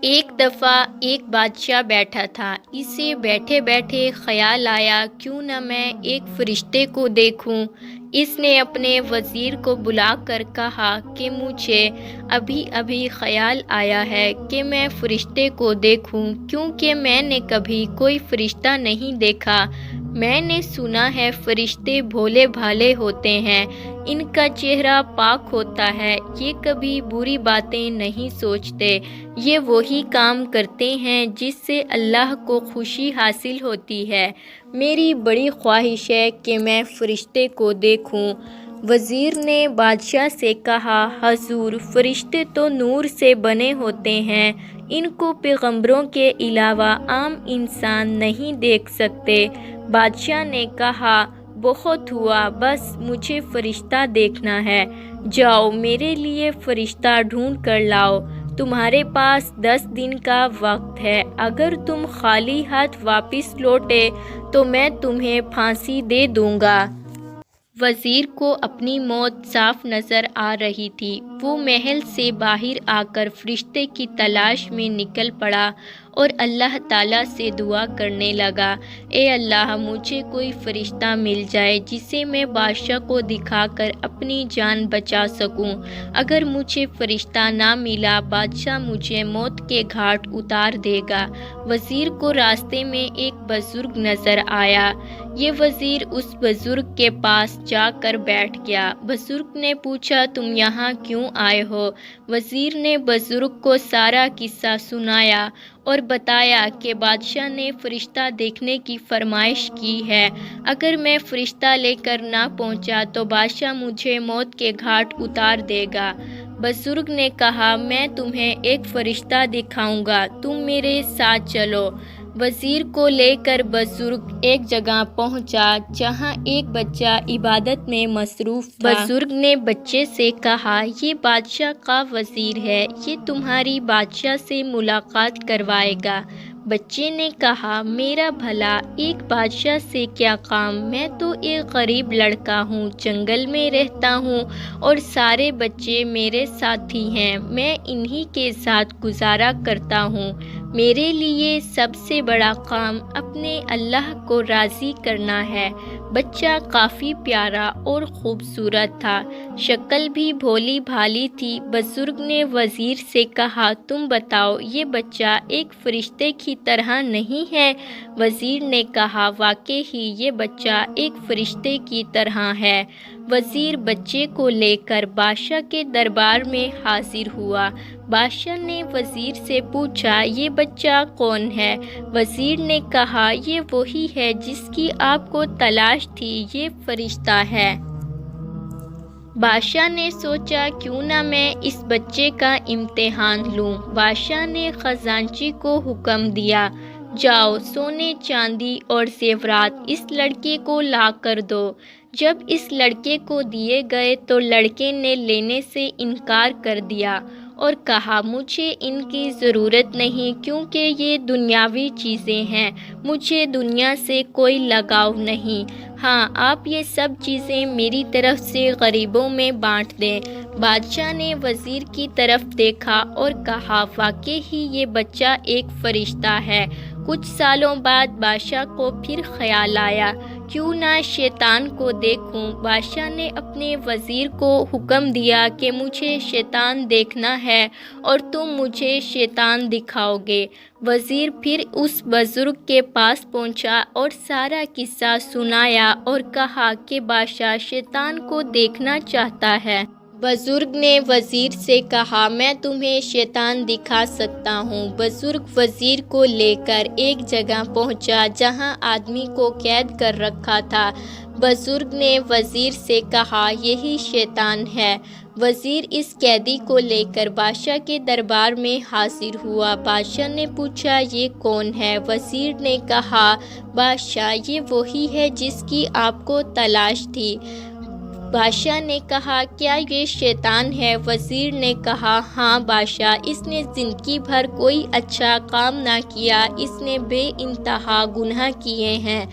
ایک دفعہ ایک بادشاہ بیٹھا تھا۔ اسے بیٹھے بیٹھے خیال آیا کیوں نہ میں ایک فرشتے کو دیکھوں۔ اس نے اپنے وزیر کو بلا کر کہا کہ مجھے ابھی ابھی خیال آیا ہے کہ میں فرشتے کو دیکھوں، کیونکہ میں نے کبھی کوئی فرشتہ نہیں دیکھا۔ میں نے سنا ہے فرشتے بھولے بھالے ہوتے ہیں، ان کا چہرہ پاک ہوتا ہے، یہ کبھی بری باتیں نہیں سوچتے، یہ وہی کام کرتے ہیں جس سے اللہ کو خوشی حاصل ہوتی ہے۔ میری بڑی خواہش ہے کہ میں فرشتے کو دیکھوں۔ وزیر نے بادشاہ سے کہا، حضور، فرشتے تو نور سے بنے ہوتے ہیں، ان کو پیغمبروں کے علاوہ عام انسان نہیں دیکھ سکتے۔ بادشاہ نے کہا، بہت ہوا، بس مجھے فرشتہ دیکھنا ہے، جاؤ میرے لیے فرشتہ ڈھونڈ کر لاؤ۔ تمہارے پاس 10 دن کا وقت ہے، اگر تم خالی ہاتھ واپس لوٹے تو میں تمہیں پھانسی دے دوں گا۔ وزیر کو اپنی موت صاف نظر آ رہی تھی۔ وہ محل سے باہر آ کر فرشتے کی تلاش میں نکل پڑا اور اللہ تعالیٰ سے دعا کرنے لگا، اے اللہ، مجھے کوئی فرشتہ مل جائے جسے میں بادشاہ کو دکھا کر اپنی جان بچا سکوں۔ اگر مجھے فرشتہ نہ ملا، بادشاہ مجھے موت کے گھاٹ اتار دے گا۔ وزیر کو راستے میں ایک بزرگ نظر آیا۔ یہ وزیر اس بزرگ کے پاس جا کر بیٹھ گیا۔ بزرگ نے پوچھا، تم یہاں کیوں آئے ہو؟ وزیر نے بزرگ کو سارا قصہ سنایا اور بتایا کہ بادشاہ نے فرشتہ دیکھنے کی فرمائش کی ہے، اگر میں فرشتہ لے کر نہ پہنچا تو بادشاہ مجھے موت کے گھاٹ اتار دے گا۔ بزرگ نے کہا، میں تمہیں ایک فرشتہ دکھاؤں گا، تم میرے ساتھ چلو۔ وزیر کو لے کر بزرگ ایک جگہ پہنچا جہاں ایک بچہ عبادت میں مصروف تھا۔ بزرگ نے بچے سے کہا، یہ بادشاہ کا وزیر ہے، یہ تمہاری بادشاہ سے ملاقات کروائے گا۔ بچے نے کہا، میرا بھلا ایک بادشاہ سے کیا کام، میں تو ایک غریب لڑکا ہوں، جنگل میں رہتا ہوں اور سارے بچے میرے ساتھی ہیں، میں انہی کے ساتھ گزارا کرتا ہوں۔ میرے لیے سب سے بڑا کام اپنے اللہ کو راضی کرنا ہے۔ بچہ کافی پیارا اور خوبصورت تھا، شکل بھی بھولی بھالی تھی۔ بزرگ نے وزیر سے کہا، تم بتاؤ، یہ بچہ ایک فرشتے کی طرح نہیں ہے؟ وزیر نے کہا، واقعی ہی یہ بچہ ایک فرشتے کی طرح ہے۔ وزیر بچے کو لے کر بادشاہ کے دربار میں حاضر ہوا۔ بادشاہ نے وزیر سے پوچھا، یہ بچہ کون ہے؟ وزیر نے کہا، یہ وہی ہے جس کی آپ کو تلاش تھی، یہ فرشتہ ہے۔ بادشاہ نے سوچا، کیوں نہ میں اس بچے کا امتحان لوں۔ بادشاہ نے خزانچی کو حکم دیا، جاؤ سونے چاندی اور زیورات اس لڑکے کو لا کر دو۔ جب اس لڑکے کو دیے گئے تو لڑکے نے لینے سے انکار کر دیا اور کہا، مجھے ان کی ضرورت نہیں، کیونکہ یہ دنیاوی چیزیں ہیں، مجھے دنیا سے کوئی لگاؤ نہیں۔ ہاں، آپ یہ سب چیزیں میری طرف سے غریبوں میں بانٹ دیں۔ بادشاہ نے وزیر کی طرف دیکھا اور کہا، واقعی ہی یہ بچہ ایک فرشتہ ہے۔ کچھ سالوں بعد بادشاہ کو پھر خیال آیا، کیوں نہ شیطان کو دیکھوں۔ بادشاہ نے اپنے وزیر کو حکم دیا کہ مجھے شیطان دیکھنا ہے اور تم مجھے شیطان دکھاؤ گے۔ وزیر پھر اس بزرگ کے پاس پہنچا اور سارا قصہ سنایا اور کہا کہ بادشاہ شیطان کو دیکھنا چاہتا ہے۔ بزرگ نے وزیر سے کہا، میں تمہیں شیطان دکھا سکتا ہوں۔ بزرگ وزیر کو لے کر ایک جگہ پہنچا جہاں آدمی کو قید کر رکھا تھا۔ بزرگ نے وزیر سے کہا، یہی شیطان ہے۔ وزیر اس قیدی کو لے کر بادشاہ کے دربار میں حاضر ہوا۔ بادشاہ نے پوچھا، یہ کون ہے؟ وزیر نے کہا، بادشاہ، یہ وہی ہے جس کی آپ کو تلاش تھی۔ بادشاہ نے کہا، کیا یہ شیطان ہے؟ وزیر نے کہا، ہاں بادشاہ، اس نے زندگی بھر کوئی اچھا کام نہ کیا، اس نے بے انتہا گناہ کیے ہیں۔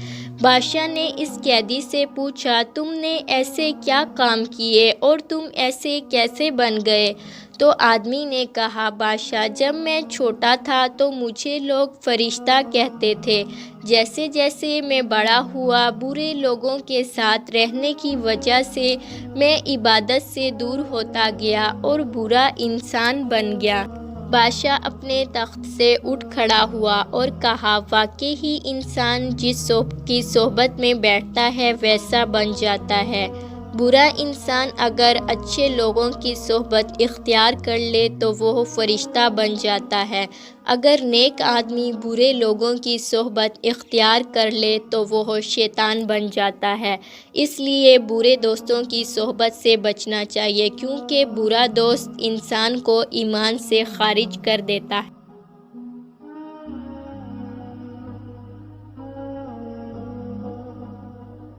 بادشاہ نے اس قیدی سے پوچھا، تم نے ایسے کیا کام کیے اور تم ایسے کیسے بن گئے؟ تو آدمی نے کہا بادشاہ جب میں چھوٹا تھا تو مجھے لوگ فرشتہ کہتے تھے، جیسے جیسے میں بڑا ہوا برے لوگوں کے ساتھ رہنے کی وجہ سے میں عبادت سے دور ہوتا گیا اور برا انسان بن گیا۔ بادشاہ اپنے تخت سے اٹھ کھڑا ہوا اور کہا واقعی ہی انسان جس کی صحبت میں بیٹھتا ہے ویسا بن جاتا ہے۔ برا انسان اگر اچھے لوگوں کی صحبت اختیار کر لے تو وہ فرشتہ بن جاتا ہے، اگر نیک آدمی برے لوگوں کی صحبت اختیار کر لے تو وہ شیطان بن جاتا ہے۔ اس لیے برے دوستوں کی صحبت سے بچنا چاہیے، کیونکہ برا دوست انسان کو ایمان سے خارج کر دیتا ہے۔